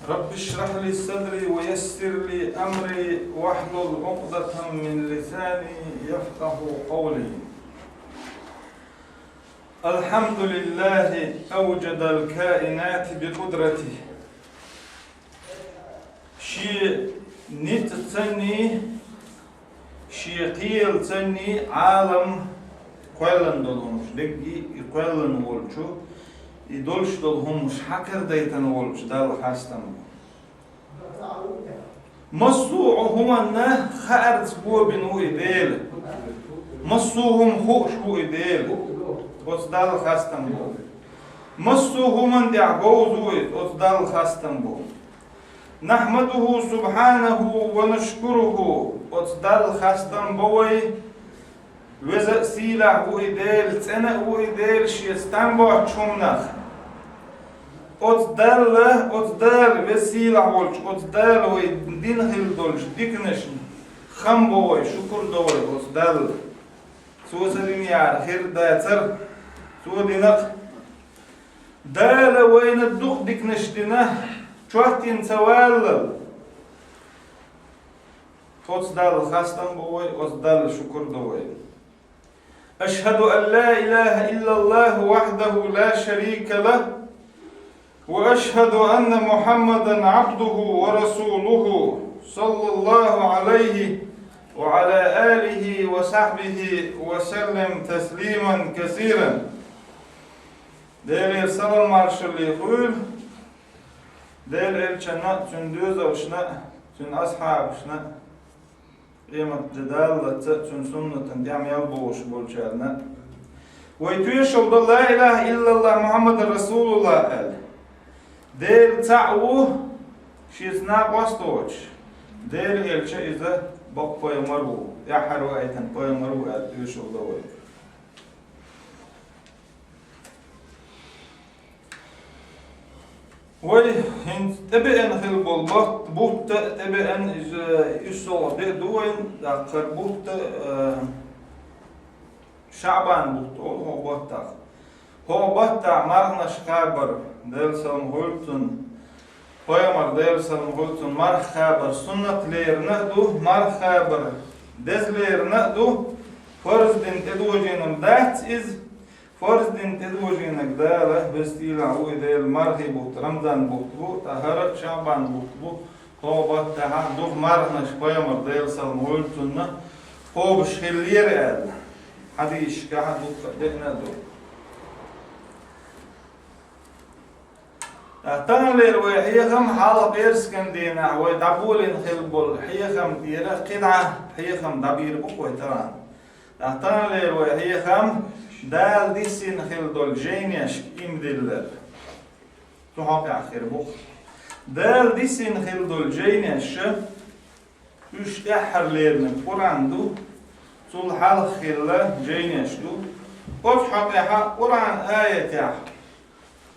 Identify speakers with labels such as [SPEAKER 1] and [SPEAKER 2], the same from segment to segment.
[SPEAKER 1] رب اشرح لي صدري ويسر لي أمري واحلل عقدة من لساني يفقه قولي. الحمد لله أوجد الكائنات بقدرته. شيء نت تسني شيء قيل تسني عالم قيلن دولهمش دقي قيلن ولشو يدولش دولهمش حكر ديتن ولش دال خاستم مصوعهم خارج بو بنو إديل مصوهم خوش بو إديل وصدال خاستم بو مصوهم دعوزويت وصدال خاستم بو نحمده سبحانه ونشكره وصدال خاستم بوي وزا سيلا هو إديل تسنة هو إديل شيستان بو أتشومناخ أتدال وسيلا ولش أتدال ويدين هل دولش ديكنش خم بوي شكر دوي أتدال سو سليم يار خير داتر سو دينق دال وين الدوخ ديكنش دينه شوحتين سوال أتدال خاستم بوي أتدال شكر دوي أشهد أن لا إله إلا الله وحده لا شريك له وأشهد أن محمدًا عبده ورسوله صلى الله عليه وعلى آله وصحبه وسلم تسليمًا كثيرًا. Değerli salam marşali kul, değerli elçana tündüz avşına, tün ashabşına, قيمة جدال تن سنة دعم يلبوش بولشارنا ويتويشوا لا إله إلا الله محمد رسول الله قال دير تعو شيزنا قصتوش دير إلشا إذا بقى يمرو يحروا أيتن بقى يمرو قال تويشوا دوي وي هند تبعن خلبول بوت تبعن يسوع دوين دكر بوت شعبان بوت هو بوتا مرنا شكابر دل سلم هولتن قيمر دل سلم هولتن مر خابر سنة لير نقدو مر خابر دز لير نقدو فرز دين تدوجينم that is فرض دين تدوجين قدالة بستيل عوي ديل مرهي بوت رمضان بوت بوت هرق شعبان بوت بوت هو بوت دوغ مرهنش قيمر ديل سلمولتنا هو بشخلير قال حديش كحد دقنا دو احتنا لير ويحيخم حالة بيرسكن دينا ويدعبولين خلبول حيخم ديرا قدعة حيخم دبير بوك ويتران احتنا لير ويحيخم دال ديسين خيل دول جينيش إم دلر تحقق آخر بخ دال ديسين خيل دول جينيش üç ehrlerini Kur'an'du sul hal khilla jeyneşdu ot haqiqa Kur'an ayet ya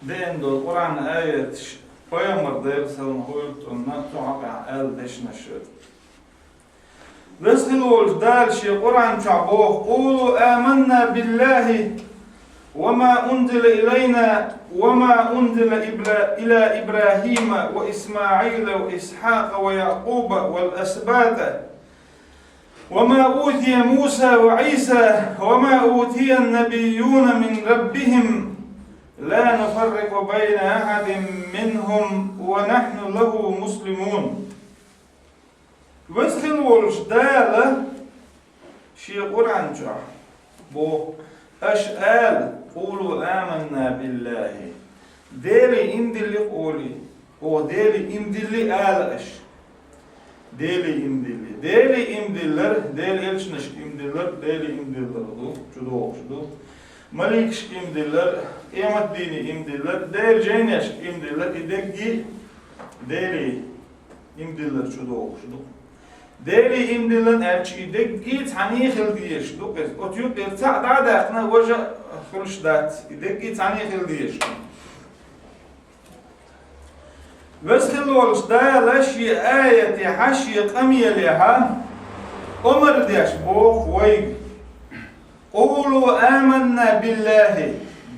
[SPEAKER 1] dendo Kur'an ayet Peygamber dersen hoytuna tuhaqa el deşneşd رزق الوجدال شي قرآن شعبوه قولوا آمنا بالله وما أنزل إلينا وما أنزل إلى إبراهيم وإسماعيل وإسحاق ويعقوب والأسباط وما أوتي موسى وعيسى وما أوتي النبيون من ربهم لا نفرق بين أحد منهم ونحن له مسلمون وسخن والجدال شي قرآن جاء بو أشآل قولوا آمنا بالله ديلي إمدلي قولي هو ديلي إمدلي آلش ديلي إمدلر ديلي إلشنش إمدلر ديلي إمدلر شدو مليكش إمدلر قيمة ديني إمدلر ديل جينيش إمدلر إدقي ديلي إمدلر شدو ديلي إمدلن أرشي دقيت عني خلديش دوقس أتيوب إرتاع دادا إحنا وجه خلش دات دقيت عني خلديش بس خلوش دا لشي آية حشي قمية لها أمر ديش بوخ ويق قولوا آمنا بالله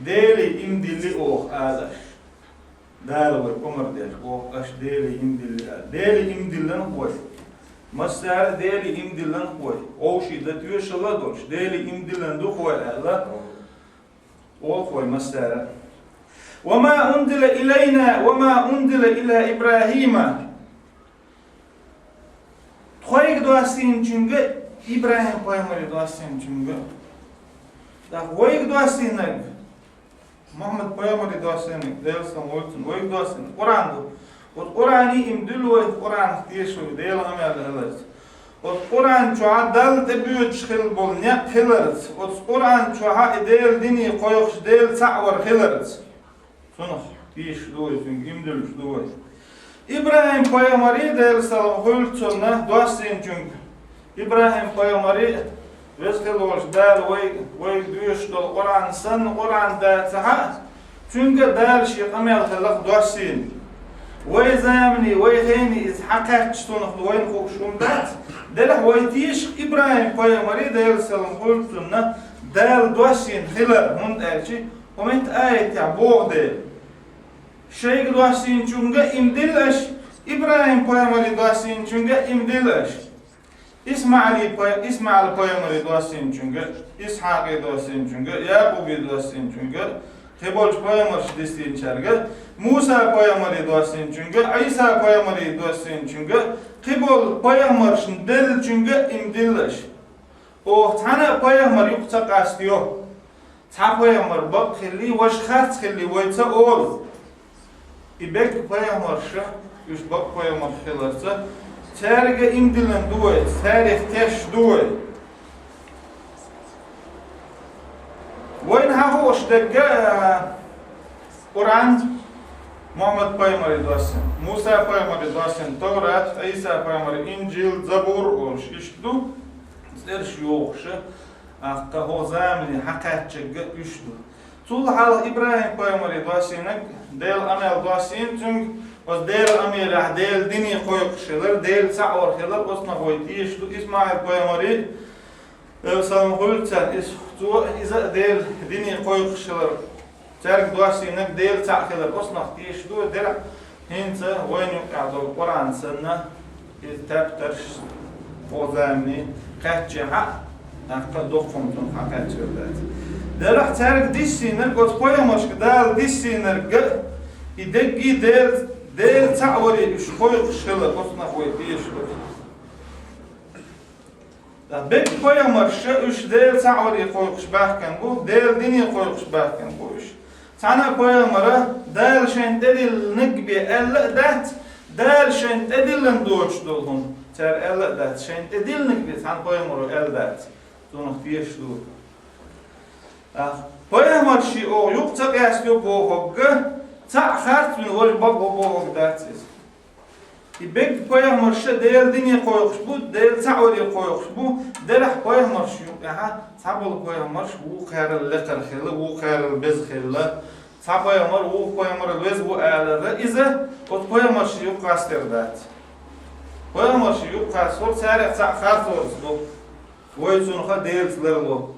[SPEAKER 1] ديلي إمدلي أوخ آدش dal koy umar der. O aş deli imdillen. Deli imdillen koy. Masar deli imdillen koy. O şiddet yuşala doş. Deli imdillen du koy Allah. O koy masar. وما أنزل إلينا وما أنزل إلى إبراهيم. Txoyg duasın çünkü İbrahim Peygamber duasın çünkü. Da txoyg duasın Muhammed Peygamber duasın delsan olsun. Txoyg duasın Kur'an bu. O Kur'an'ı imdil ve Kur'an diyeşo değil amellerler. O Kur'an çoğa dal tebüt xil bol ne xileriz. O Kur'an çoğa del dini koyuş del sa'var xileriz. Sonuç diyeş duasın imdil duas. İbrahim Peygamberi del salam hulçuna duasın çünkü. İbrahim Peygamberi veskelolş dal ve düş dol Kur'an san Kur'an da saha çünkü dal şey amel xalq duasın. Ve zamani ve heni iz hakat sonuç ve kokşumdat del vaytiş İbrahim Peygamberi del salam hulçuna dal duasın xilar hund elçi Moment ayet ya boğde. Şeyh duasın çünkü imdillaş. İbrahim Peygamberi duasın çünkü imdillaş. İsmail Peygamberi duasın çünkü. İshak duasın çünkü. Yakub duasın çünkü. Tebolç Peygamber şiddetin çargı. Musa Peygamberi duasın çünkü. İsa Peygamberi duasın çünkü. Kibol Peygamber şindel çünkü imdillaş. O tane Peygamber yoksa kastı yok. Ta Peygamber bak xilli vaş xart xilli vaysa ol. İbek Peygamber şu üç bak Peygamber xillarsa serge imdilen duay, serge teş duay. Vayın ha hoş degge Kur'an Muhammed Peygamber duasın, Musa Peygamber duasın, Tevrat, İsa Peygamber, İncil, Zabur olmuş iştu. Zerş yok şu. Akka o zamani hakatçıgı üçtü. Sul hal İbrahim Peygamberi duasınak del amel duasın çünkü o del amel del dini koyuq şeyler del sa'or şeyler osna koytiyştu İsmail Peygamberi salam hulçan iza del dini koyuq şeyler çark duasınak del sa' şeyler osna tiyştu del hinsa oyun yok Kur'an sanna tepter o zamani kaçça Akka dokuntum hakat söylet. Derah çarık dişsinir, gotpoyamış ki dal dişsinir ideggi del ta'vori üç koyuq şılı osna koy diyiştir. Bek koyamış üç del ta'vori koyuq şbahken bu, del dini koyuq şbahken bu üç. Sana koyamara del şentedil nigbi elle dat, del şentedilin doğuç dolgun. Çar elle dat, şentedil nigbi san koyamara elle dat. Sonuç diyeştu. Peygamber şi o yoksa qəsbi bu hoqqa ta xart min ol bab bu hoqdatsiz. İbek peygamber şi del dini qoyuq bu del ta'ori qoyuq bu delah peygamber şi ha sabul peygamber bu qaril qirxili bu qaril biz xilla sa peygamber bu peygamber biz bu alada iza o peygamber şi yok qasterdat. Peygamber şi yok qasor sara ta xart bu ويسونخا ديلتلر لو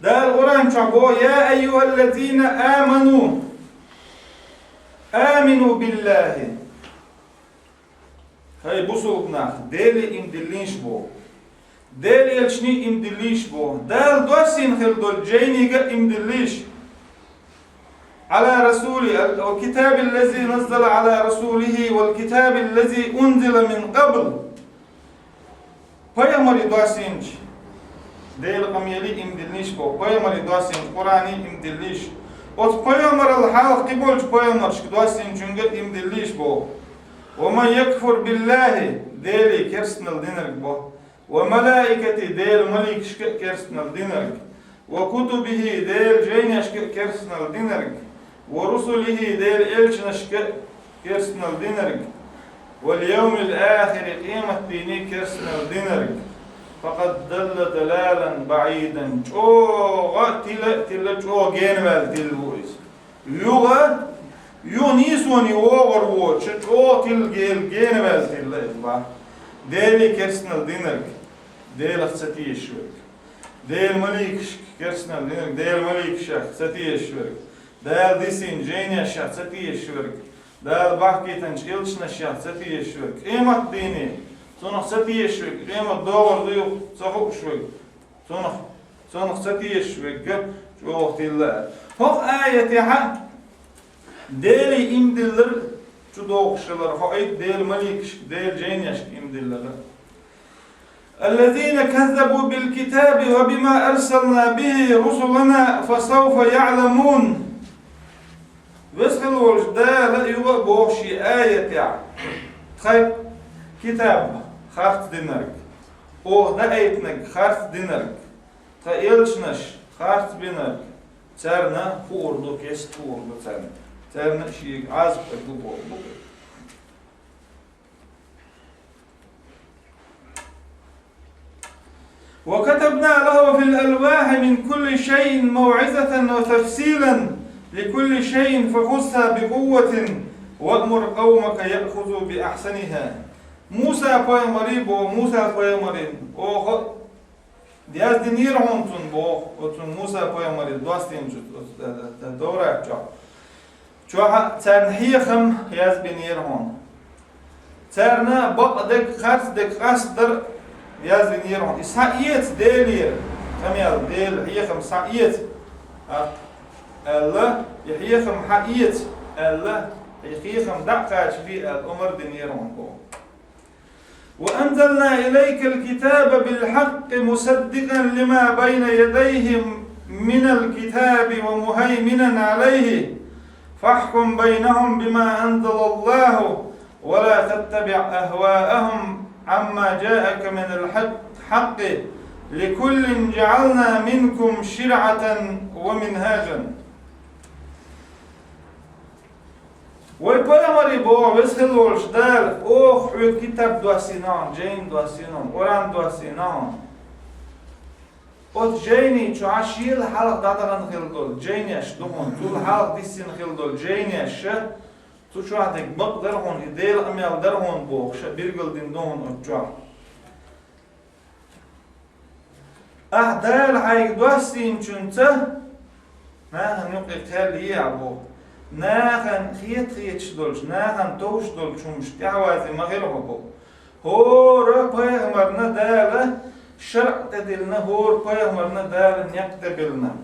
[SPEAKER 1] دال قرآن شعبو يا أيها الذين آمنوا بالله هاي بوسوقنا ديلي امدلينش بو ديلي يلشني امدليش بو دال دوسين خلدول جينيغا امدليش على رسولي الكتاب الذي نزل على رسوله والكتاب الذي أنزل من قبل Peygamberi duasınç değil kamiyeli imdilniş bu. Peygamberi duasınç Kur'an'ı imdilniş. O Peygamber al-halq kibolç Peygamber duasınç çünkü imdilniş bu. Ve men yekfur billahi değil kersnel dinark bu. Ve melaiketi değil malik kersnel dinark. Ve kutubihi değil ceyneş kersnel dinark. Ve rusulihi değil elçineş kersnel dinark. واليوم الآخر قيمة ديني كرسنا الدينرك فقد دل دلالا بعيدا جوغا تلا جو جينوال تلويس يوغا يونيسوني وغر ووش جو تل جينوال تلا ديلي كرسنا الدينرك ديل ستيشورك ديل مليك كرسنا الدينرك ديل مليك شخ ستيشورك دال ديسين جينيا شاتي يشورك دال باكي تنش إلشنا شاتي يشورك قيمة ديني صنخ ستي يشورك قيمة دور ديو صحوك شوك صنخ ستي يشورك شو وقت الله هو آية حق ديلي إمدلر شو دوغشلر هو أي ديل مليكش ديل جينياش إمدلر الذين كذبوا بالكتاب وبما أرسلنا به رسلنا فسوف يعلمون وسخل وجدا لا يبقى بوشي آية يعني خير كتاب خارت دينرك او دا ايتنك خارت دينرك خيلشنش خارت بينرك ترنا فوردو كيست فوردو ترنا شيء عزب بو وكتبنا له في الألواح من كل شيء موعظة وتفصيلا لكل شيء فخذها بقوة وأمر قومك يأخذوا بأحسنها موسى بايمري بو موسى بايمري او دياز دينير هونتون بو وتون موسى بايمري دوستين دورا جو ترنحيخم ياز بنير هون ترنا بقدك خرس دك قصدر ياز بنير هون إسحاقيت ديلير كميال ديل حيخم ساقيت الله يحيخم حقيت الله يحيخم دقاش في الأمر دينير هون بو وأنزلنا إليك الكتاب بالحق مصدقا لما بين يديه من الكتاب ومهيمنا عليه فاحكم بينهم بما أنزل الله ولا تتبع أهواءهم عما جاءك من الحق لكل جعلنا منكم شرعة ومنهاجا ويبايمري بو ويسخل والشدال اوخ حوي كتاب دواسينان جين دواسينان اوران دواسينان اوت جيني چو عشيل حلق دادران خلدول جينيش دهون طول حلق ديسين خلدول جينيش تو چو عدك بق درهون هديل اميال درهون بوخ بيرگل دين دهون اتجا احدال حيك دواسين چونته ناهن يقي قال يعبو ناخن خيت شدولش ناخن توش دولش مش تعوازي ما غيره بو هور بايغمرنا داله شرع تدلنا هور بايغمرنا داله نيكتبلنا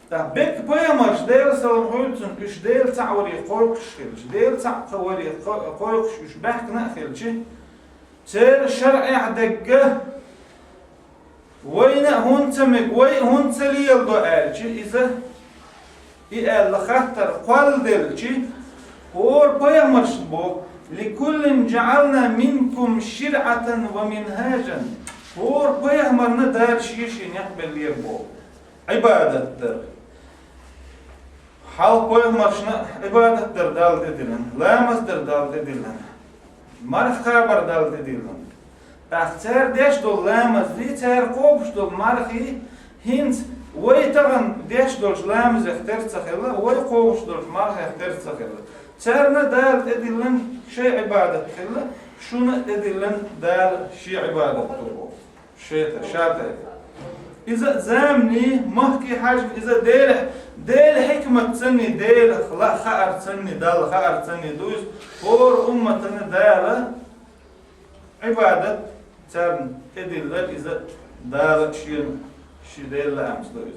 [SPEAKER 1] تا بك بايغمرش ديل سلام حولتن اش ديل تعوري قويقش خلش ديل تعوري قويقش اش بحكنا خلش تير شرع يعدق وين هون تمك وين هون تليل دو آلشي إذا إيه لخاطر قال دلشي هور بايمرش بو لكل جعلنا منكم شرعة ومنهاجا هور بايمرنا دار شيشي يقبل يربو عبادة در حال بايمرشنا عبادة در دال تدلن لا مصدر دال تدلن مرخ خبر دال تدلن تختار ديش دول لامز لي تار قوبش دول مرخي هنت ويتغن ديش دول لامز اختار تخيله وي قوبش دول مرخ اختار تخيله تارنا دال تدلن شيء عبادة تخيله شون تدلن دال شيء عبادة تخيله شيء شاطئ إذا زامني محكي حاجة إذا ديل حكمة تسني ديل خأر تسني دال خأر تسني دوز فور أمتنا دال عبادة ترن تدلل إذا دال شي ديل أمس دوز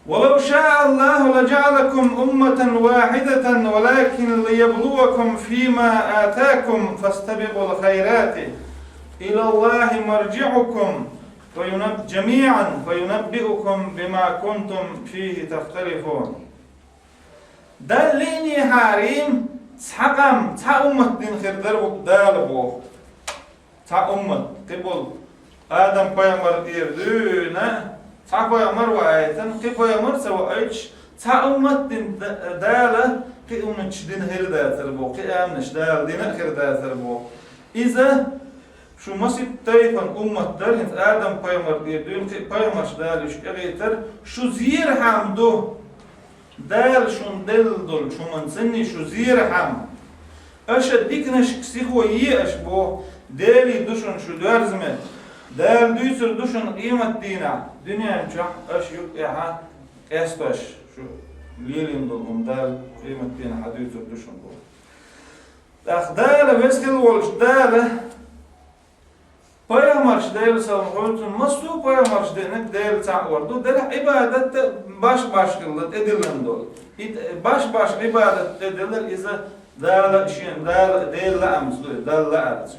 [SPEAKER 1] ولو شاء الله لجعلكم أمة واحدة ولكن ليبلوكم فيما آتاكم فاستبقوا الخيرات إلى الله مرجعكم جميعا فينبئكم بما كنتم فيه تختلفون دليني حريم تحقم أمة دين خير دربك دالبو أمة قبل آدم بيامر إردونا بيامر وآيتن بيامر سوى أيش أمة دين دالة أمة دين خير داتربو أمنش دال دين خير داتربو إذا شو مسيب تايفن أمة درهن آدم بيامر إردون بيامرش دالش أغيتر شو زير حمدو دال شون دل دول شو منسني شو زير حم أش ديكنش كسيخو يأش بو دالي دوشن شو دارزمت دال دويسر دوشن قيمة دينا دنيا نشوح اش يقعها استش شو ليلين دولهم دال قيمة دينا حديثر دوشن دول داخ دال بسكل والش دال بايامرش دال سالمولتون مستو بايامرش دينك دال تعوردو دال عبادة باش كلت ادلن دول باش عبادة ادلن إذا دال شين دال لا أمس دال لا أرز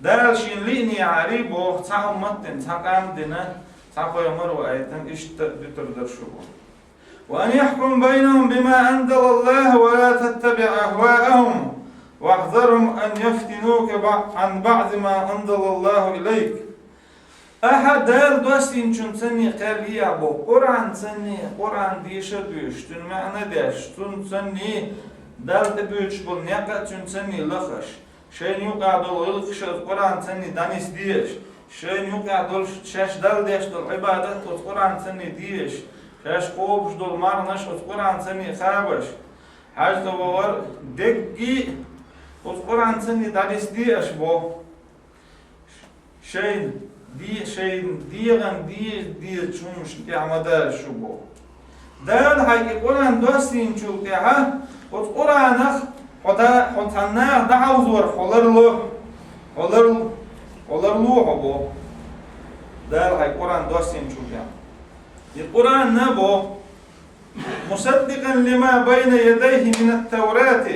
[SPEAKER 1] دال شين ليني عريبو تعم متن تعم دينا تعقوا يمروا أيتن إيش تقدر شو وأن يحكم بينهم بما أنزل الله ولا تتبع أهواءهم واحذرهم أن يفتنوك عن بعض ما أنزل الله إليك أحد دال دوستين چون سني قال يابو قرآن سني قرآن ديشة دوشتن معنى داشتن سني دال تبيوش بول نيقا چون سني لخش شين يوقع دول غلقش القرآن سني دانيس ديش شين يوقع دول شاش دال ديش دول عبادت القرآن سني ديش شاش قوبش دول مارنش القرآن سني خابش حاج دوار دقي القرآن سني دانيس ديش بو شين ديغن دي چونش يعمدال شو بو دال هاي القرآن دوستين شو تيها القرآن حتى دعوزور حولرلو حبو دال هاي القرآن دوستين شو تيها القرآن نبو مصدقا لما بين يديه من التوراة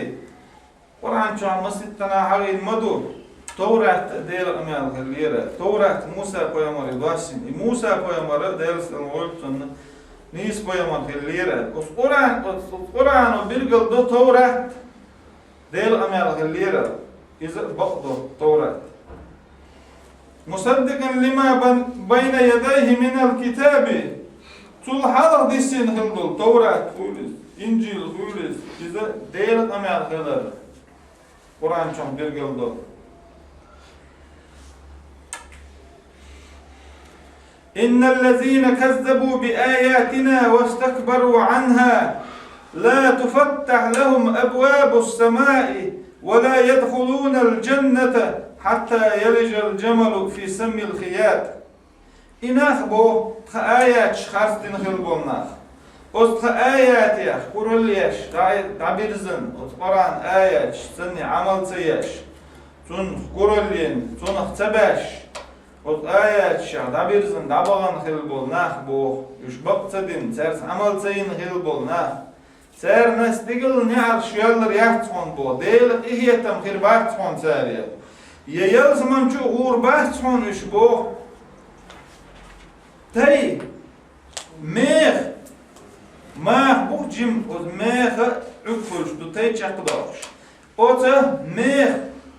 [SPEAKER 1] القرآن شو عم مستنا حقي المدو توراة ديل أميال غليرة توراة موسى بيامر دواسين موسى بيامر ديل سنوولتن نيس بيامر غليرة القرآن بيرجل دو توراة ديل أميال غليرة إذا بقدو توراة مصدقا لما بين يديه من الكتاب طول هذا ديسين هندل توراة فوليس إنجيل فوليس إذا ديل أميال غليرة القرآن شو بيرجل دو إن الذين كذبوا بآياتنا واستكبروا عنها لا تفتح لهم أبواب السماء ولا يدخلون الجنة حتى يلج الجمل في سم الخياط إناخ بو آيات شخص تنخلبوناخ أصدق آيات ياخ كورل ياش تعبيرزن قرآن آيات سني عمل سياش تن كورلين تن اختباش آيات شعر دابيرزن دابغان خلبول ناخ بو يشبق تدين سيرس عمل سين خلبول ناخ سير نستقل نعر شيالر يحتون بو ديل إهيتم خير باحتون ساريا ييلز منشو غور باحتون يشبو تاي ميخ ماخ بو جيم وز ميخ عقفلش دو تاي چاقداش اوتا ميخ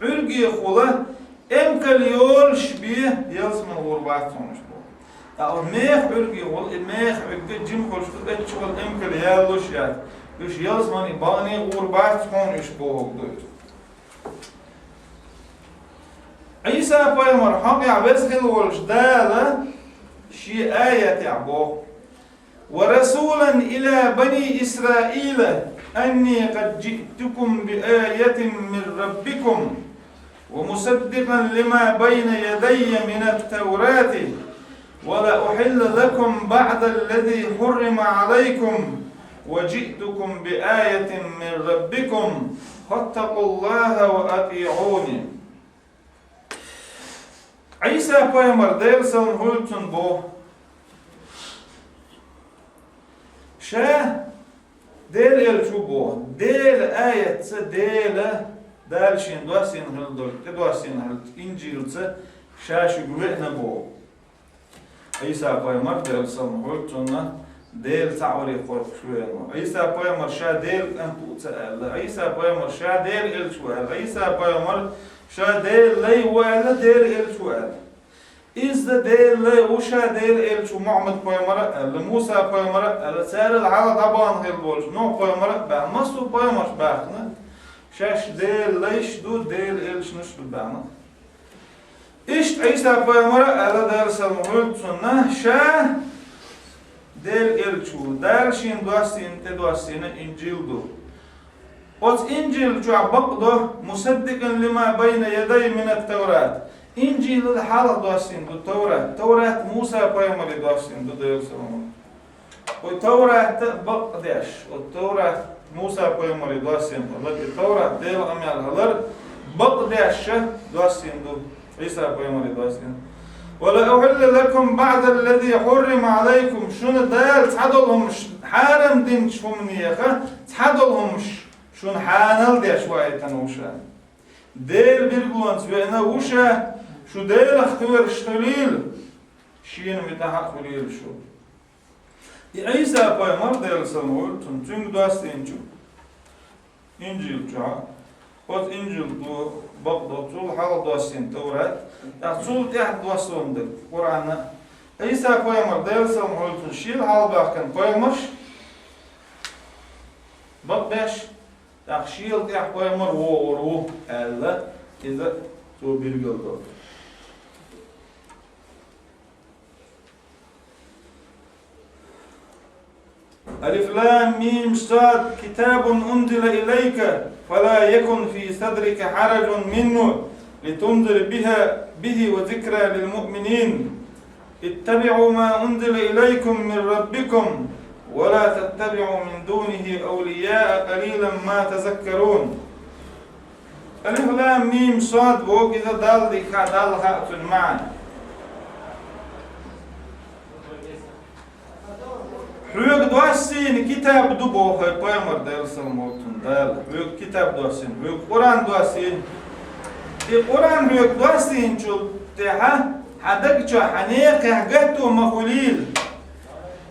[SPEAKER 1] عرقي خولا امكل يولش بيه يلسمن غربات صونش بو او ميخ عرقي غول ميخ عرقي جيم خلش تتشغل امكل يالوش يال يش يلسمن باني غربات صونش بو هكدوش عيسى بايمر حق يعبس خلولش دالة شي آية يعبو ورسولا إلى بني إسرائيل أني قد جئتكم بآية من ربكم ومصدقا لما بين يدي من التوراة ولا أحل لكم بعد الذي حرم عليكم وجئتكم بآية من ربكم فاتقوا الله وأطيعوني عيسى بايمر ديل سلمولتن بو شاه ديل الشبو ديل آية ديل دالشين دواسين هلدول تدواسين هلد إنجيل شاش جوهنا بو عيسى بايمر ديل سلمولتن ديل تعوري قرق شوينو عيسى بايمر شا ديل أنبو تسأل عيسى بايمر شا ديل الشوال عيسى بايمر شا ديل لي ولا ديل الشوال إذا ديل لي وشا ديل الشو محمد بايمر موسى بايمر سار العرض طبعا غير بولش نو بايمر بقى مصر بايمر باخنا شاش ديل ليش دو ديل الش نشل بانا إيش عيسى بايمر على ديل سلمولت سنة شا ديل الشو دالشين دواسين تدواسين إنجيل دو وات إنجيل جو عبقده مصدقا لما بين يدي من التوراة إنجيل الحالة دوسين دو توراة موسى بيامر دوسين دو ديل سلام والتوراة بقدش والتوراة موسى بيامر دوسين التوراة ديل أميال هلر بقدش دوسين دو عيسى بيامر دوسين ولا أحل لكم بعد الذي حرم عليكم شون دال تحدلهمش حارم دين شوم نيخه تحدلهمش شون حانل دي شوية تنوشا ديل بيرجوانس وإنا وشا شو ديل اختبر اشتغليل شين متاح خليل شو عيسى بيامر ديل سلمول تنتنج داستينجو إنجيل جا قد إنجيل دو بقدو طول حال دوسين توراة طول تحت دوسون دل قرآن عيسى بيامر ديل سلمول تنشيل حال باكن بيامرش بقدش تخشيل تحت بيامر وورو ألا إذا تو بيرجل دو ألف لام ميم صاد كتاب أنزل إليك فلا يكن في صدرك حرج منه لتنذر به وذكرى للمؤمنين اتبعوا ما أنزل إليكم من ربكم ولا تتبعوا من دونه أولياء قليلا ما تذكرون ألف لام ميم صاد بوك إذا دال خاء المعنى حيوك دواسين كتاب دبو هاي بيامر ديل سلموتون دال حيوك كتاب دواسين حيوك قرآن دواسين القرآن حيوك دواسين شو تها حدك شو حنيق هجتو مخوليل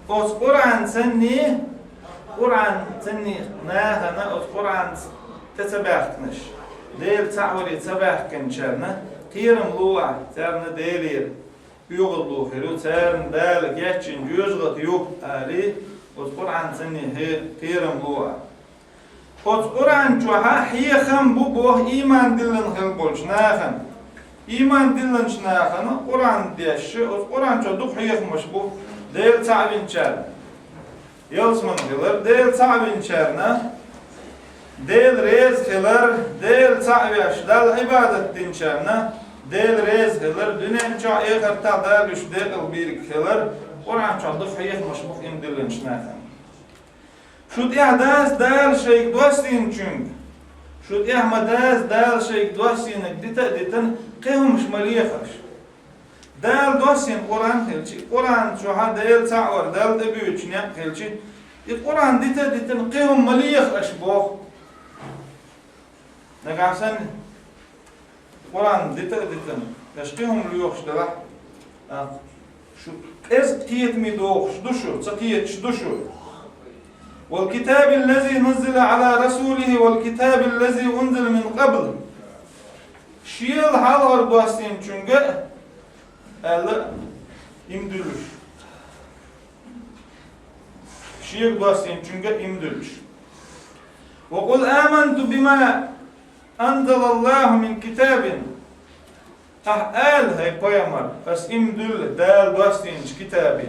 [SPEAKER 1] قص قرآن سني ناها نقص قرآن تتبعتنش ديل تعوري تبعت كنشرنا قيرم لوع ترنا ديلير يغلو خيرو تارن دالك يحشن يوزغط يوب آلي والقرآن سني هي قيرم لوع والقرآن جوها حي خم بوبوه إيمان دلن خلبولش ناخن إيمان دلن شناخن قرآن ديش والقرآن جو دوح حي خمش بو ديل تعبين شار يلسمن خلر ديل تعبين شارنا ديل ريز خلر ديل تعبيش دال عبادة دين شارنا ديل ريز خلر دنيا جا آخر تعدالش ديل البيرك خلر قرآن جا دوح حي خمش بو إم دلن شناخن شود إحداث دال شيء دوستين چونك شود إحداث دال شيء دوستينك ديتن قيهم مش مليخش دال دوستين قرآن خلشي قرآن شو ها دال تعور دال دبيوش نيا خلشي القرآن ديتن قيهم مليخش بوخ نقعسن قرآن ديتن اش قيهم ليوخش دلا شو إز قيت ميدوخش دوشو تقيتش دوشو والكتاب الذي نزل على رسوله والكتاب الذي أنزل من قبل شيل حالار دوستين چونگه ألا إمدلش شيل دوستين چونگه إمدلش وقل آمنت بما أنزل الله من كتاب أحال هاي بيامر بس إمدل دال دوستين كتابي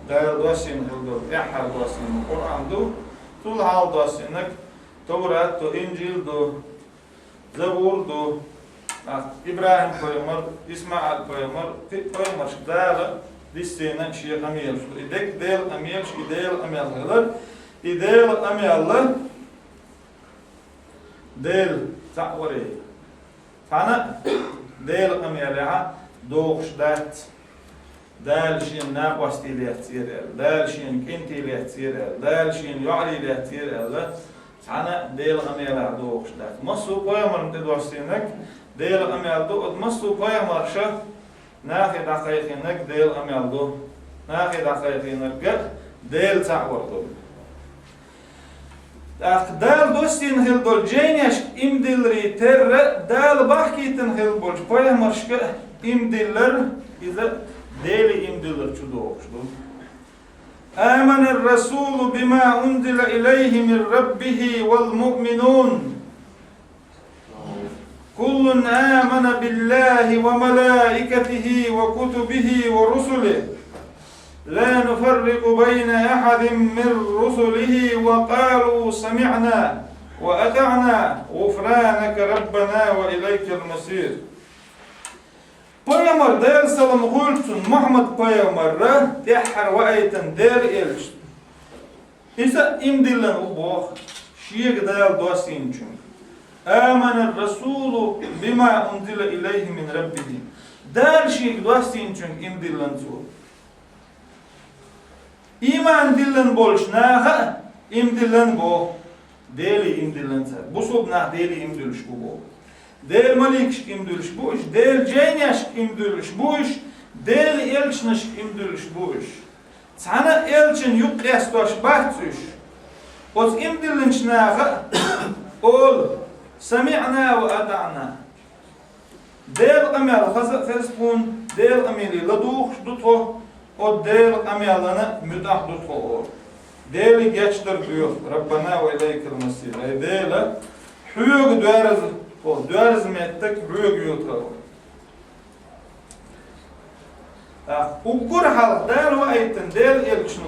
[SPEAKER 1] دال دوسين هلدو إحال دوسين القرآن دو طول حال دوسينك توراة دو إنجيل دو زبور دو إبراهيم بيامر إسماعيل بيامر بيامر شدالة ديستينا شيء أميل شو إدك ديل أميل شو إديل أميل هلر إديل أميل ديل تعوري فانا ديل أميلها دوخش دات دال شين ناقوستي ليهتير دال شين كنتي ليهتير دال شين يعلي ليهتير أنا ديل أميل دوخش دات مصو بيامر متدوستينك ديل أميل دو مصو بيامر شا ناخي دقيقينك ديل أميل دو ناخي دقيقينك ديل تعور دو دال دوستين هل دول جينيش إمدلري تر دال بحكيتن هل بولش بيامر شك إمدلر إذا ديلي إمدلر شدوخش دو آمن الرسول بما أنزل إليه من ربه والمؤمنون كل آمن بالله وملائكته وكتبه ورسله لا نفرق بين أحد من رسله وقالوا سمعنا وأطعنا غفرانك ربنا وإليك المصير Peygamber der salam gulsun Muhammed peygamberre tehher ve ayten der elç. İsa imdillen bu şiye dayal dosin çünkü. Amana Rasulu bima unzila ilayhi min rabbih. Der şiye dosin çünkü imdillen zu. İman dillen bolşna imdillen bu. Deli imdillen. Bu sobna deli imdilş bu. Del malik imdülüş bu iş, del cenyaş imdülüş bu iş, del elçiniş imdülüş bu iş. Sana elçin yuk estoş bahtüş. Oz imdülünç nağı ol sami'na ve ada'na. Del amel fezbun, del ameli laduh duto, o del amelana müdah duto ol. Deli geçtir diyor Rabbana ve ileykel mesir. Deli hüyük duyarız. O duyarız mettek rüyük yutar. Uggur halk del ve ayten del elçnu.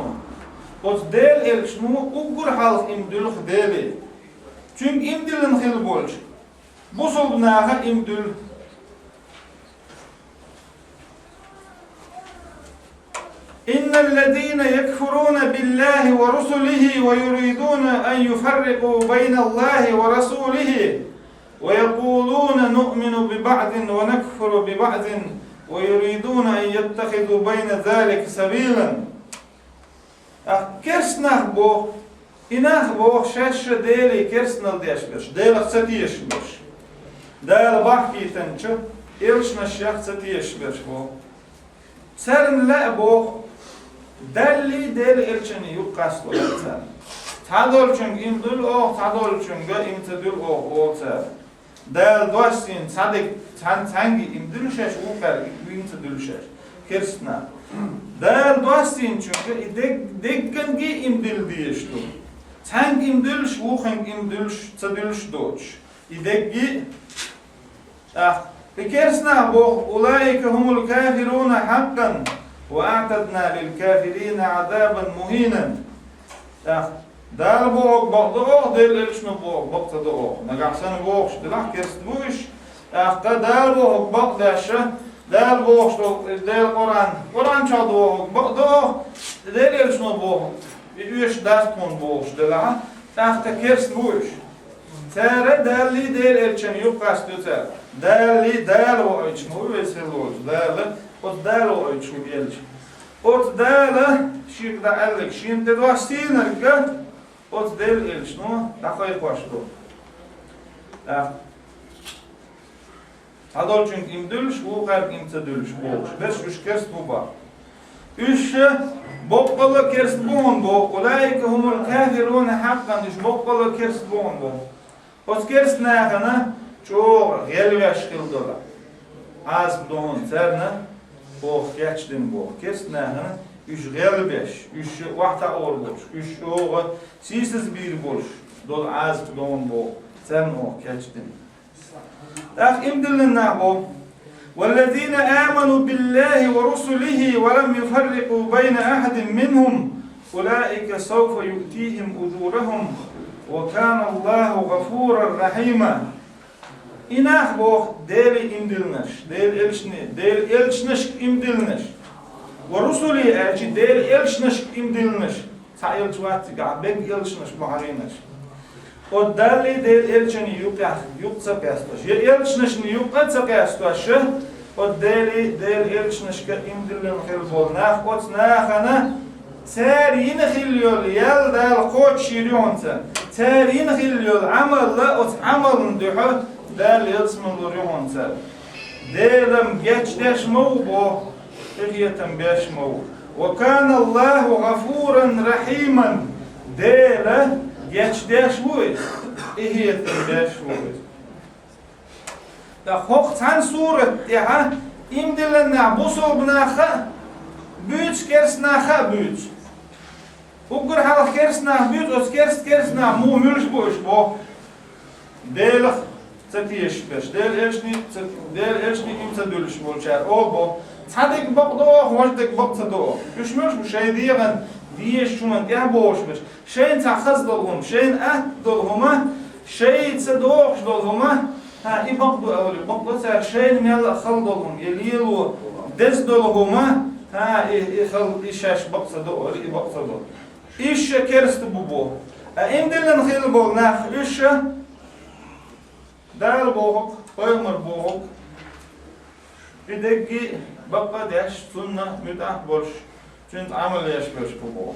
[SPEAKER 1] Oz del elçnu uggur halk imdülük deli. Çünkü imdülün hil bolç. Bu solbnağa imdül. İnnellezîne yekfurûne billahi ve rusulihi ve yuridûne en yufarriqû beynallahi ve rasûlihi. ويقولون نؤمن ببعض ونكفر ببعض ويريدون أن يتخذوا بين ذلك سبيلا. Kersnah bu, inah bu şaşı deli kersnal deşmiş, deli çatiyişmiş. Deli bahkitençi, ilşna şah çatiyişmiş bu. Sernle bu, deli ilçini yukkast olaysa. Tadol çünkü imdül o, tadol çünkü imtedül o olsa. Del doşsin sadık sangi imdül şeş ukar imtedül şeş. Kersna. Del doşsin çünkü dekkengi imdül diyiştu. Sangi imdül şuhen imdül çadül şdoç. İdekgi kersna bu ulaike humul kafiruna hakkan ve a'tadna lil kafirina azaban muhinan. Dal boğuk bakdı o, del elçme boğuk baktı da o. Nagahsanı boğuk şdilah kerst bu iş. Dal boğuk baktı aşağı. Dal boğuk del Kur'an çaldı boğuk baktı o. Del elçme boğuk. Üç ders ton boğuk şdilah. Kerst bu iş. Tere delli del elçeni yok kastı ter. Delli del o elçme o vesile oldu. Delli o del o elçme elçme. Ot delli şimdi ellik şimdi dostinir ki Ot del elçnu takayı başlı. Adol çünkü imdülüş, bu kalp imtedülüş bu. Beş üç kerst bu var. Üç bokbalı kerst buğun bu. Ulaike humul kafirune hakkan üç bokbalı kerst buğun bu. Ot kerst nâgana çoğu gelveş kıldılar. Az doğun serne bu geçtin bu. Kerst nâgana üç gelbeş, üç vahta olmuş, üç oğu siz bir buluş. Dol az doğun bu. Sen o geçtin. İmdilin ne bu? وَالَّذ۪ينَ آمَنُوا بِاللّٰهِ وَرُسُلِهِ وَلَمْ يُفَرِّقُوا بَيْنَ أَحَدٍ مِّنْهُمْ أُولَٰئِكَ سَوْفَ يُؤْتِيهِمْ أُجُورَهُمْ وَكَانَ اللّٰهُ غَفُورًا رَحِيمًا. İnah bu deli imdiliniş, deli elçiniş imdiliniş. وَرُسُلِهِ elçi deli elçiniş imdiliniş. Sa elçi vatı gâbek elçiniş muhariniş. O dali del elçini yuksa kastış. Elçinişni yuksa kastış. O dali del elçinişke imdilin khilbol. Nah ot nahana terin khiliol yel dal koç şiriyonsa. Terin khiliol amalla ot amalın duhu dal elçmin luriyonsa. Delim geçleşmo bu. Ehiyetem beşmo. Ve kana Allahu gafuran rahiman. Dele geçdeş bu iş. İhiyetten beş bu iş. Da hoqtan suret ya imdilenna bu sobnaha büyüç kersnaha büyüç. Ugur halk kersna büyüç os kersna mumülş bu iş bu. Del çatiyeş beş. Del elçni imsa dölüş bolçar. O bu. Sadık bakdo, hoşdik bakdo. Düşmüş bu şey diyen diyeş şuman ya boşmuş. Şeyin tahaz dolğum, şeyin dolğuma, şeyin doğuş dolğuma, ha ibaqdu awli baqdu sar şeyin yalla khaldolhum yelilu dezdolhuma ha khal ishash baqsada or ibaqsada ish kerst bu indillen khil bol nach ish dal bohuk paymar bohuk idegi baqa dash sunna mütah borsh çünkü amel yaşmış bu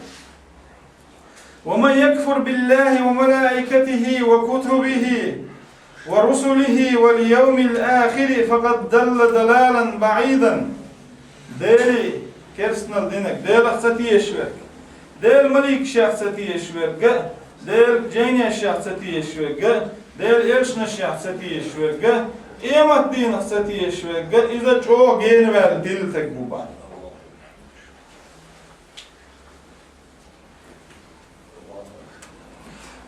[SPEAKER 1] ومن يكفر بالله وملائكته وكتبه ورسله واليوم الآخر فقد ضل ضلالا بعيدا ديري كرسنال دينك ديل أخساتي يشوك ديل ملك شخصتي يشوك ديل جينيا شخصتي يشوك ديل إلشنا شخصتي يشوك إيمت دين أخساتي يشوك إذا جو جين وال ديل تكبوبا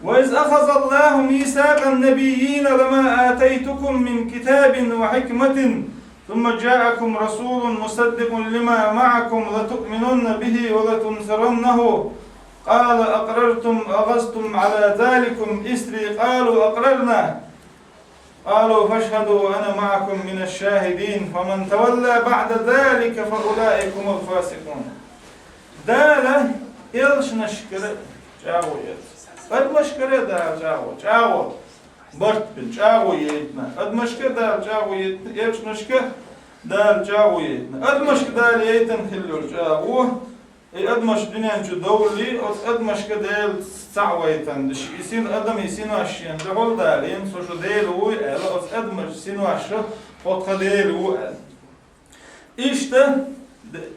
[SPEAKER 1] وإذ أخذ الله ميثاق النبيين لما آتيتكم من كتاب وحكمة ثم جاءكم رسول مصدق لما معكم لتؤمنن به ولتنصرنه قال أقررتم أخذتم على ذلكم إسري قالوا أقررنا قالوا فاشهدوا أنا معكم من الشاهدين فمن تولى بعد ذلك فأولئك هم الفاسقون دالة إلش نشكر جاوية أدمشكرة دار جاو برت بالجاو يتنا أدمشكرة دار جاو يتنا إيش نشكر دار جاو يتنا أدمشكرة دار يتن خلوا جاو أدمش دنيا جدولي أدمشكرة دار سعوة يتن دش يسين أدم يسين عشرين دهول دارين سوشو ديل هو ألا أدمش يسين عشرة فوق ديل هو إيشته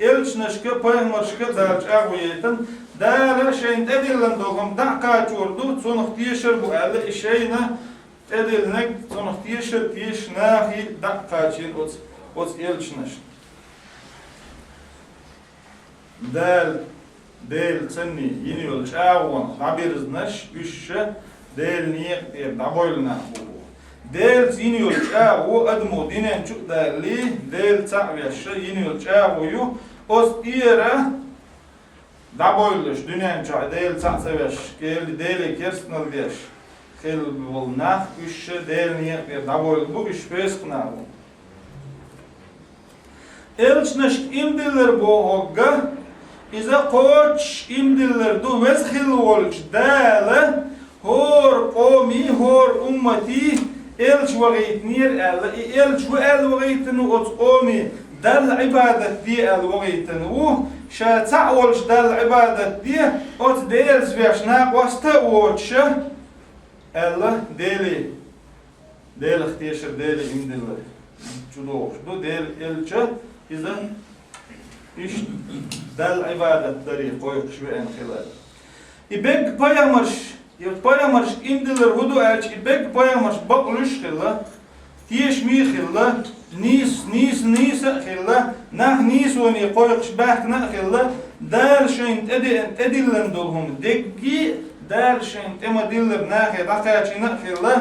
[SPEAKER 1] إيش نشكر بايمرشكر دار جاو يتن دار şeyin edilen doğum da kaç oldu sonuç diyişir bu elde şeyine edilnek sonuç diyişir diyiş nahi da kaçın o elçiniz del senni yeni yol çağwan haberiznş üçe del niyet da boyluna del yeni yol çağu admo dinen çok değerli del çağyaş yeni yol çağuyu os ira da boyluş dünyanın çağı değil çağseveş geldi değil kersnal diş xil volnaq üçe değil niyet da boylu bu üç pesqna elçneş imdiller bu hogga iza qoç imdiller du vez xil volç dale hor qomi hor ummati elç vagitnir elç ve el vagitnu ot qomi dal ibadet di el vagitnu شاتع ولش دال العبادة دي أوت ديل سويشنا قوستا ووتش الله ديل اختيشر ديل إمدل جدوش دو ديل إلچة إذن إيش دال العبادة داري قويق شوئين خلال إبك بايامرش إمدلر هدو ألچ إبك بايامرش بقلش خلال تيش مي خلال نيس خلا نه نيس وني قويق شبهت نخلا دار شين تدلن دولهم دقي دار شين تما دلر ناخي دقاچي نخلا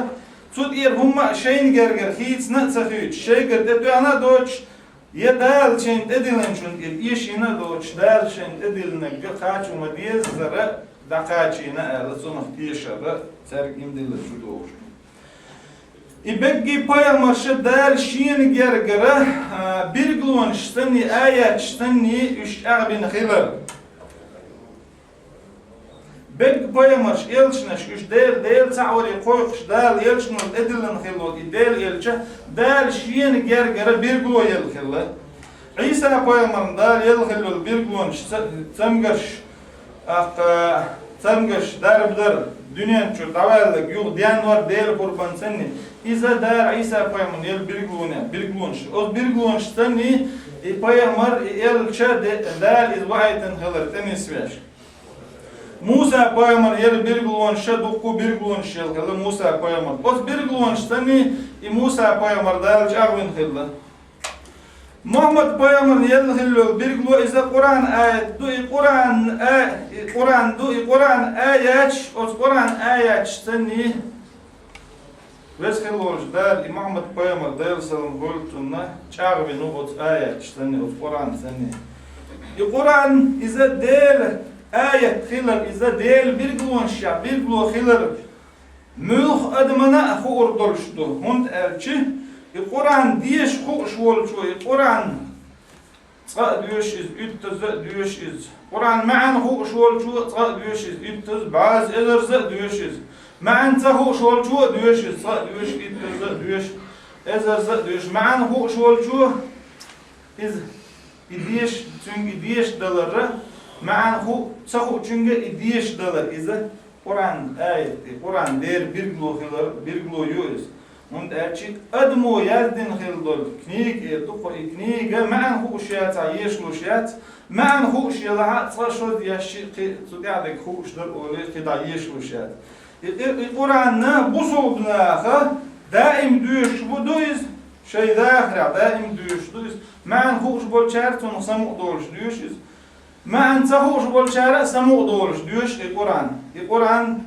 [SPEAKER 1] سود إير هم شين جرجر هيتس نتسخيت شيجر دتو أنا دوتش يا دار شين تدلن شون إيش هنا دوتش دار شين تدلن قاچو مديز زرا دقاچي نخلا سون اختيشر سرق يمدل شو دوش İbeggi payamaşı der şiin gergere bir glon ştenni ayet ştenni üç ağbin khilar. Beg payamaş elçneş üç del sa'wari qoyqş dal elçnul edilen khilot del elçe der şiin gergere bir glon el khilla. İsa payamar dal el khilol bir glon samgaş darbdar dünyanın şu davallık yok diyen var değil kurban senni. İza dar İsa payamar el bir glon o bir glon senni payamar el çad dal izvayten khalar tenisveş. Musa payamar el bir glon şadukku bir glon şel khala Musa payamar. O bir glon senni Musa payamar dal çağvin khilla. Muhammed payamar el khillo bir glon iza Kur'an ayet du Kur'an ayet o Kur'an ayet senni Весь хилож дал и Мухаммад поймал дал салам гольтуна чарви ну вот аят штани от Коран сани. И Коран иза дел аят хилар иза дел bir glon şa bir glon хилар ملخ أدمنا خور دلشتو هند أرچي القرآن ديش خوش والشو القرآن صق ديوش إز يتز ديوش إز قرآن معن خوش والشو صق ديوش إز يتز بعض إدرز ديوش إز معن تخوش والشو ديوش إز صق ديوش يتز ديوش إزرز ديوش معن خوش والشو إز إديش تنج إديش دلر معن خو تخو تنج إديش دلر إذا قرآن آية قرآن دير بيرجلو خلر بيرجلو يوز und erchit admo yazdin khildol knig tuqo ikniga ma'an khushat ayeshlushat ma'an khushila tsashod yashqi tudadek khushdar ole qida yeshlushat القرآن بصوبنا دائم دوش بدويز شيء داخل دائم دوش دويز معنى خوش بالشارع ونسمو دولش دويش معنى تخوش بالشارع سمو دولش دويش القرآن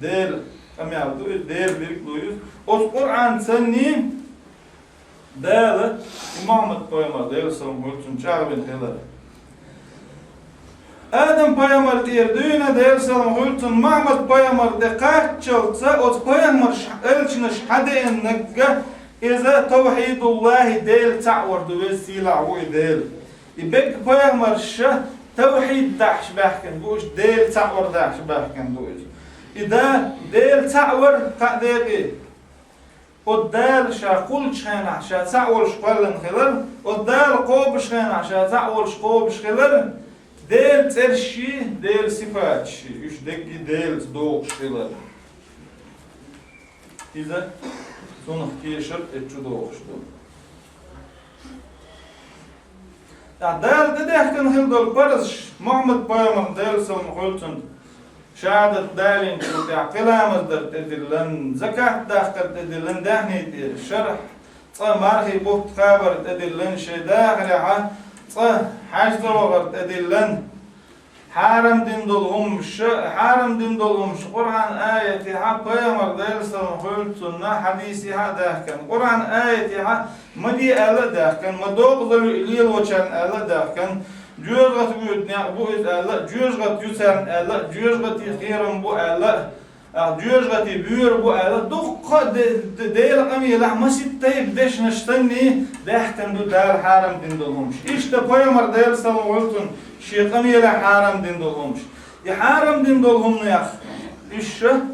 [SPEAKER 1] دير كم يعبدو دير بيرك دويز القرآن سني دال محمد پیامبر دير سموتون چاغبن خلال Adam peygamber diyerdüğüne der selam hültün Muhammed peygamber de kaççılsa o peygamber elçine şhadeyen negga iza tevhidullahi del ta'wardu vesila o del ibek peygamber şa tevhid dahş bahken bu del ta'war dahş bahken bu ida del ta'war qaderi o del şa kul şana şa ta'war şqalan khilal o del qob şana şa ta'war qob şqalan Del terşi, del sifatçi, üçteki del doğuşlar. İza sonra keşir etçu doğuştu. Ya del dedekten hildol parız Muhammed Peygamber del sallallahu şahadet dalin tuta kelamızdır dedilen zakat dahkat dedilen dahnidir şerh marhi bu haber dedilen şey dahriha حاج دلوغرت أدلن حرم دين دولهم قرآن آية ها قيامر دير سلام خلتنا حديثي ها داكن قرآن آية ها مدي ألا داكن مدوق ذلو إليل وچان ألا داكن جوزغت بيوتنا بو ألا جوزغت يسان ألا جوزغت يخيرم بو ألا جوزغت بيور بو ألا دقة ديل قمي لحمسي طيب ديش نشتني داكن دو دار حرم دين دولهمش إشتا قيامر دير سلام خلتن شي قمي لحرم دين دولهمش يحرم دين دولهم ياخ إشتا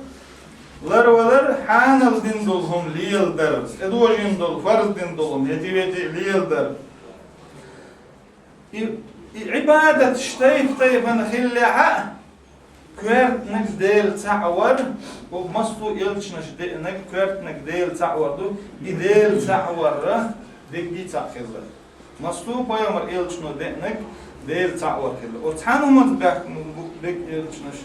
[SPEAKER 1] لر حانل دين دولهم ليل درس ادوجين دول فرض دين دولهم يتيبتي ليل در عبادة شتيف طيب نخلي حق كوارت نك ديل تعور ومستو يلشنش نك كوارت نك ديل تعور دو ديل تعور ديك دي تعخذ مستو بايمر يلشنو نك ديل تعور كله وتحانو متبع ديك يلشنش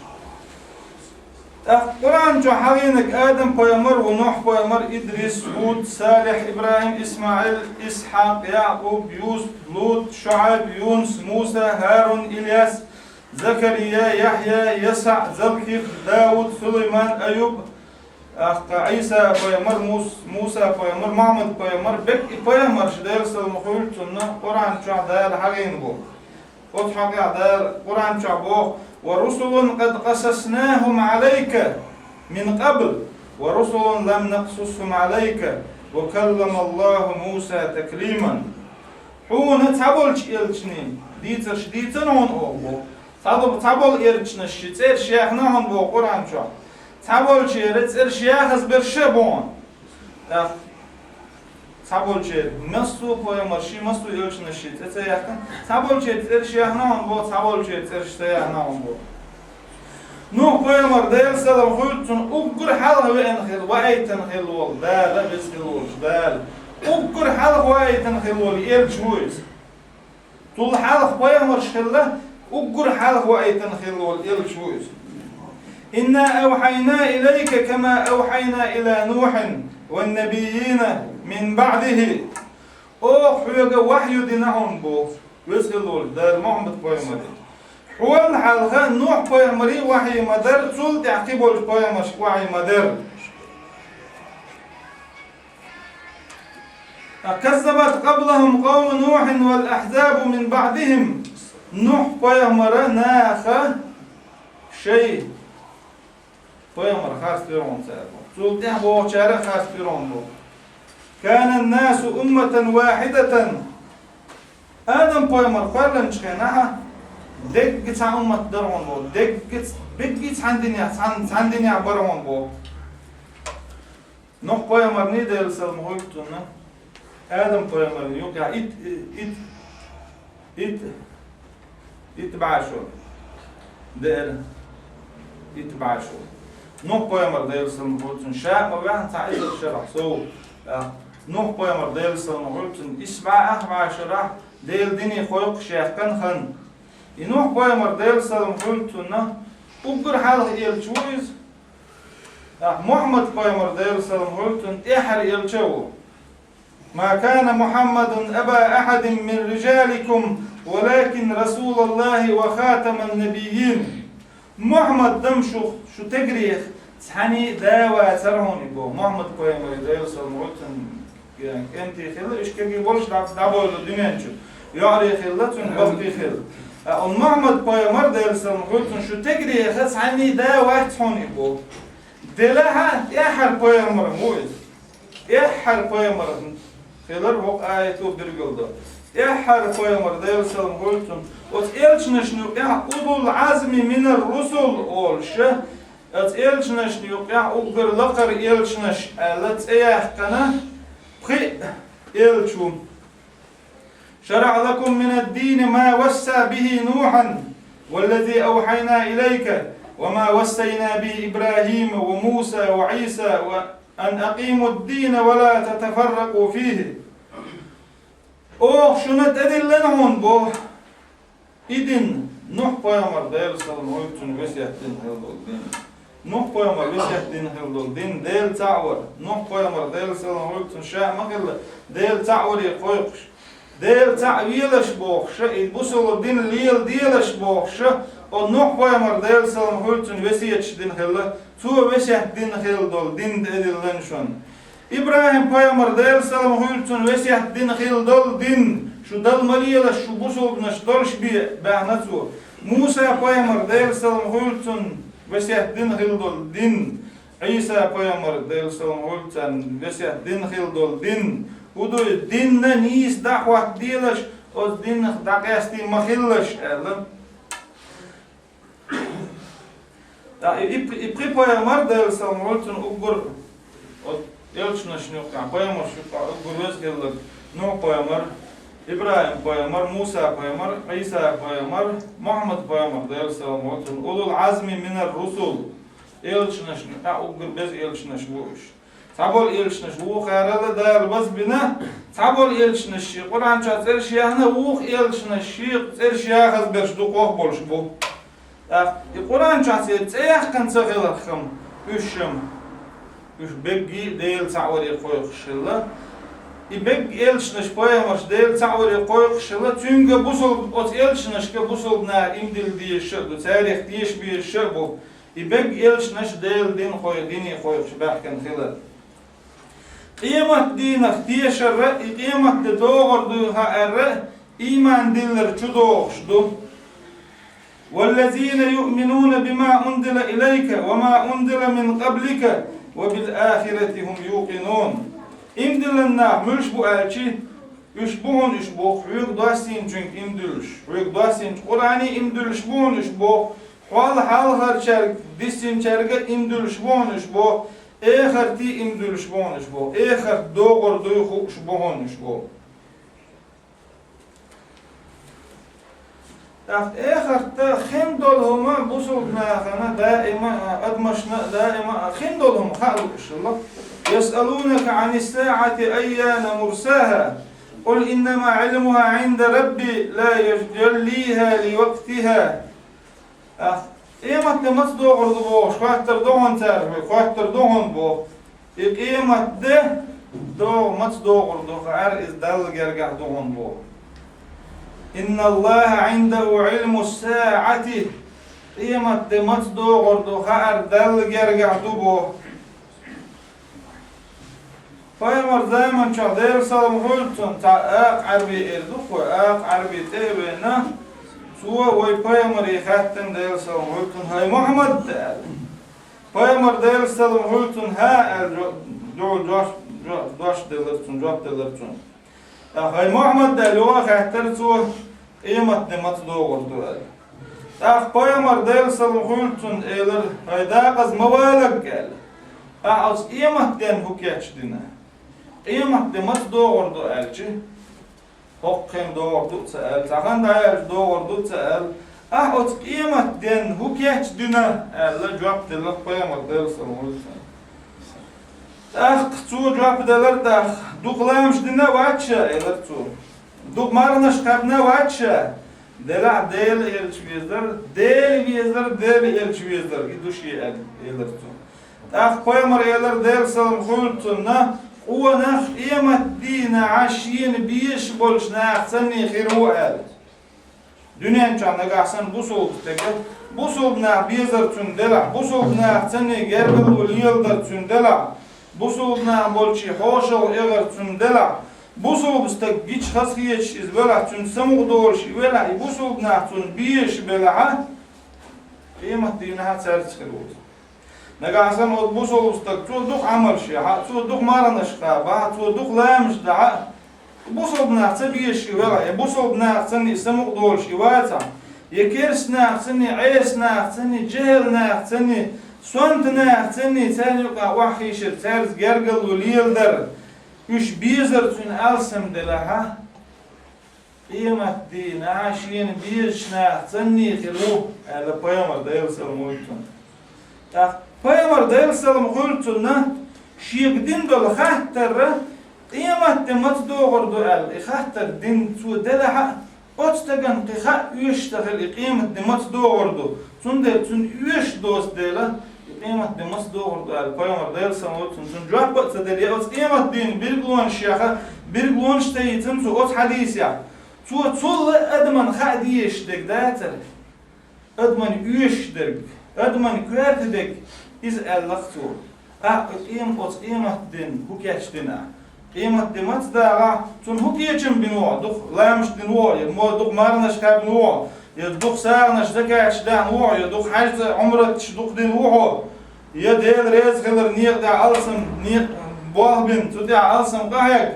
[SPEAKER 1] القرآن جو حرينك آدم بايمر ونوح بايمر إدريس هود صالح إبراهيم إسماعيل إسحاق يعقوب يوسف لوط شعيب يونس موسى هارون إلياس زكريا يحيى يسع زلكيف داود سليمان أيوب عيسى بايمر موسى بايمر محمد بايمر بك بايمر شدير سلمخول تنا قرآن جو دار حرين بو وتحق دار قرآن جو بو ورسل قد قصصناهم عليك من قبل ورسل لم نقصصهم عليك وكلم الله موسى تكليما حون تابلش إلشنين ديتر هون أوبو تابل إلشنا شتير شيخنا هون بو قرآن شو تابل شير شيخ برشبون تابل شير مستو بايمر شي مستو إلشنا شي تتيحكن تابل شير شيخنا هون بو تابل شير شيخنا هون بو نوح بايمر دير سلام خلتن أبقر حلق وإنخل وأيتن خلول دال بس خلولش دال أبقر حلق وأيتن خلول إلشويز طول حلق بايمر شخله أبقر حلق وأيتن خلول إلشويز إنا أوحينا إليك كما أوحينا إلى نوح والنبيين من بعده أوحيك وحي دينهم بو ويسخلول دار محمد بايمر حول حلقة نوح بايمري وحي مدر تول تعقيبه بايمر وحي مدر كذبت قبلهم قوم نوح والأحزاب من بعدهم نوح بايمر ناخ شيء بيامر خاص بيرون سابو سولتين بو شارع خاص بيرون بو كان الناس أمة واحدة آدم بيامر قرن شخناها دقت عن أمة درون بو دقت بقيت عن دنيا برون بو نوح بيامر نيدل سلمهولتنا آدم بيامر يوقع يتبعشوا دير يتبعشوا نوح بيامر ديل سلمهولتن شاء ما بيحن تعيد الشرح سو نوح بيامر ديل سلمهولتن إسبع شرح ديل ديني خويق شيخ كان خن نوح بيامر ديل سلمهولتن أقر حاله إيل شويز محمد بيامر ديل سلمهولتن إحر إيل شو ما كان محمد أبا أحد من رجالكم ولكن رسول الله وخاتم النبيين محمد دم شو تجريخ تحني داوا سرهون يبو محمد بيامر ديل سلمهولتن يعني أنتي خل إيش كي بولش دعوة الدنيا شو يعري خلتون بفتي خل محمد بيامر ديل سلمهولتن شو تجريخ تحني داوا تحون يبو دلها إحر بيامر مويز إحر بيامر خلر وق آيته برجلده إحر بيامر ديل سلمهولتن وتقلش نشنو أولو العزم من الرسل أولش تقلش نشنو أقر لقر إلش نش ألت إيحكنا بخي إلشو شرع لكم من الدين ما وسى به نوحا والذي أوحينا إليك وما وسينا به إبراهيم وموسى وعيسى وأن أقيموا الدين ولا تتفرقوا فيه أوه شو نتأدلنهم بو إذن نوح بيامر ديل سلمهولتن وسيحتين هلدول دين نوح بيامر وسيحتين هلدول دين ديل تعور نوح بيامر ديل سلمهولتن شاء مقل ديل تعور يقويقش ديل تعويلش بوخش يبوسل الدين ليل ديلش بوخش ونوح بيامر ديل سلمهولتن وسيحتش دين هلدول تو وسيحتين هلدول دين ديلنشون إبراهيم بيامر ديل سلمهولتن وسيحتين هلدول دين شو دل مريلا شو بوسول نشدرش بعنتو موسى بيامر ديل سلمهولتن وسيحتين هلدول دين عيسى بيامر ديل سلمهولتن وسيحتين هلدول دين ودو دين نيس دعوة ديلش او دين دعاستي مخلش ألم إبقي بيامر ديل سلمهولتن أقر يلش نشنوقع بيامر شوقع أقر وزغلق نوح بيامر إبراهيم بيامر موسى بيامر عيسى بيامر محمد بيامر ديل سلمهولتن أولو العزم من الرسل إلش نشنو أقر بز إلش نشوش تعبول إلش نشو خير دار بس بنا تعبول إلش نشي قرآن شات إلش يهنا وخ إلش نشي إلش ياخذ برش دوقه بولش بو القرآن شات يتأيح كان سغيل الخم وشم وش بيجي ديل تعور يخوي خشلة يبقى إلش نش بيامرش ديل تعور يقوي خشلة تونجا بوصل أت إلش نش كبوصل بنا إمدل دي الشرب تاريخ ديش بي الشرب يبقى إلش نش ديل دين خوي ديني خوي خشباح كان خلال قيمة دينك ديش الرأ قيمة دتوغر دوها الرأ إيمان دلر تدوغش دو والذين يؤمنون بما أنزل إليك وما أنزل من قبلك وبالآخرة هم يوقنون İmdillenna mülş bu elçiüşbuhunüşbuh hüyük dasin çünkü imdülüş hüyük dasin Kur'an'ı imdülüş buhunüşbuh hal har çer disin çerge imdülüş buhunüşbuh eğerti imdülüş buhunüşbuh eğer doğru duyguüşbuhunüşbuh eğer خندلهم بصلنا خنا دائما أدمشنا دائما خندلهم خالق الله يسألونك عن الساعة أيان مرساها قل إنما علمها عند ربي لا يجليها لوقتها إيمت مصدوع رضبوش خاطر دوهن تاربي خاطر دوهن بو إيمت ده دو مصدوع رضوخ عرئز دل جرجع دوهن بو إن الله عنده علم الساعة إيمت ده مصدوع رضوخ عرئز دل جرجع دوبو Peygamber zaman çağdır Salmhultun ta'aq arbi erduk ve aq arbi tebena suwa ve peygamber yekhatten der Salmhultun hay Muhammed Peygamber Aleyhisselam hültün ha el joş delirtün, joş delirtün. Hay Muhammed de loğa xahtertu imat demat doğurdu. Peygamber Aleyhisselam hültün eler hayda qaz mabalak gel. Az imat den hukyaçdina. İmat demat doğurdu elçi. Hokkın doğurdu el. Tahan da el doğurdu el. Ot imat den hukyaçdina el cevap deler Peygamber Aleyhisselam hültün. Qtu cevap deler da duqlamışdina vaçça eler tu. Duqmarnaş qabna vaçça. Dela del elçvizler, del elçvizler. İduşi eler tu. Peygamber eler del salam hültünna uwana imat dina aşyin biş bolşna seni khiru el. Dünyan çağına gahsan bu soğukta bu soğukna bizar tün dela bu soğukna seni gerbel ul yıldar tün dela bu soğukna bolçi hoşol eger tün dela bu soğukta giç hashiyeç iz vela tün samu doğruş vela bu soğukna tün biş bela imat dina ha serçkir oldu. Nagahsan o bu soğukta çuduk amal şey ha çuduk maranışka ba çuduk lamış da bu soğukna biş vela bu soğukna seni samu doğruş vata yekersna seni aysna seni cehelna seni sontna seni selqa wahishir terz gergal uliyelder üç bizar tün alsam delaha imat din aşin bişna seni khiru ala Peygamber Aleyhisselam hültün. Peygamber Aleyhisselam hültünna şiqdin dol xahtar imat demat doğurdu el xahtar din su delaha Otstagan qiha üyüştahil iqimat demat doğurdu. Tünde tün üyüş dost dela iqimat demat doğurdu. Peygamber Aleyhisselam tün cevap batsa deli iqimat din bir glon şiha bir glon şteytin su ot hadis ya. Tul adman khadiyeşdik dater. Adman üyüşdik. Adman kvertdik iz ellaqtu. Iqimat din hukaçdina. Imat demat dağa tun hukiyecim binu duq lamış dinu ya moduk marnaş kabnu ya duq sağnaş zakaç da nu ya duq hajz umrat duq dinu ya del rezgler niye da alsam niye boğbin tudi alsam qayak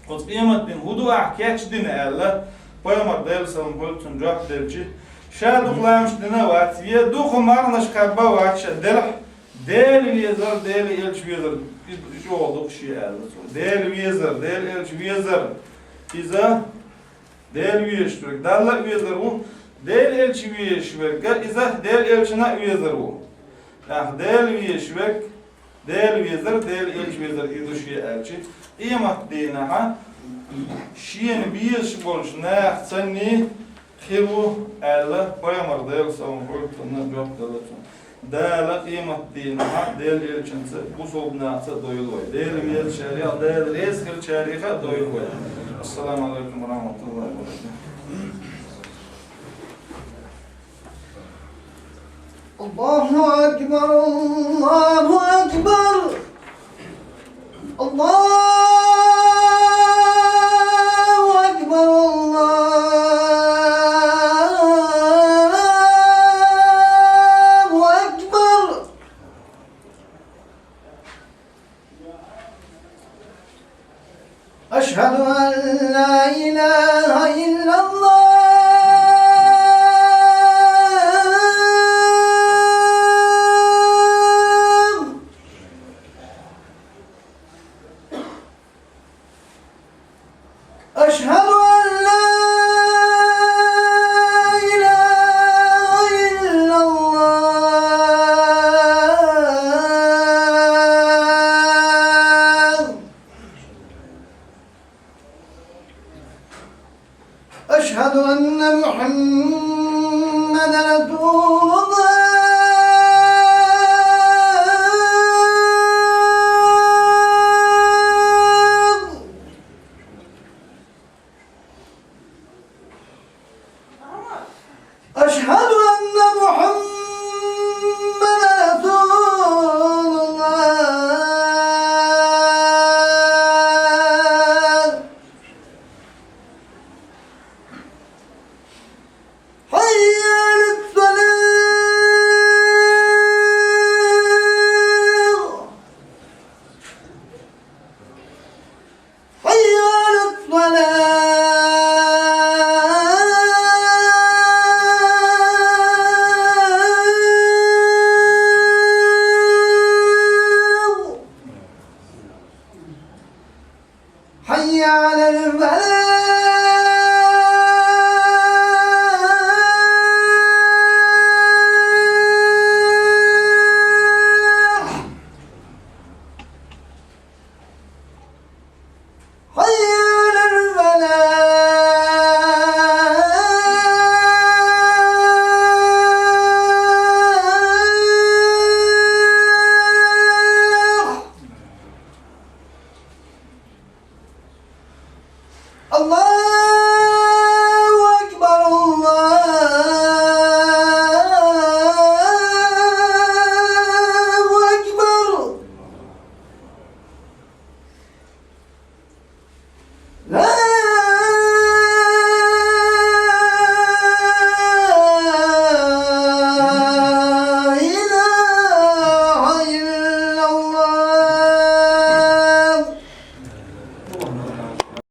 [SPEAKER 1] ot imat bin hudu ahkaç din alla Peygamber Aleyhisselam hültün cevap derci şaduq lamış dina vat ya duq marnaş kabba vat del yazar del elçvizar şu olduk şey elde. Del vizar, del elçvizar. İza del vizar. Dalla vizar bu. Del elçvizar. İza del elçina vizar bu. Del vizar. Del vizar, del elçvizar. İdu şey elçi. İmat dinaha şiyen bir bolş ne seni khiru alla Peygamber Aleyhisselam hültünna cevap dalatın. Dâle kıymet dinaha del elçinse bu soğubnağısa doyulvay. Del viyel şeriat, del eskil şeriha doyulvay. Assalamu alaikum ve rahmetullahi ve barakatuhu.
[SPEAKER 2] Allahu Ekber, Allahu Ekber. Allah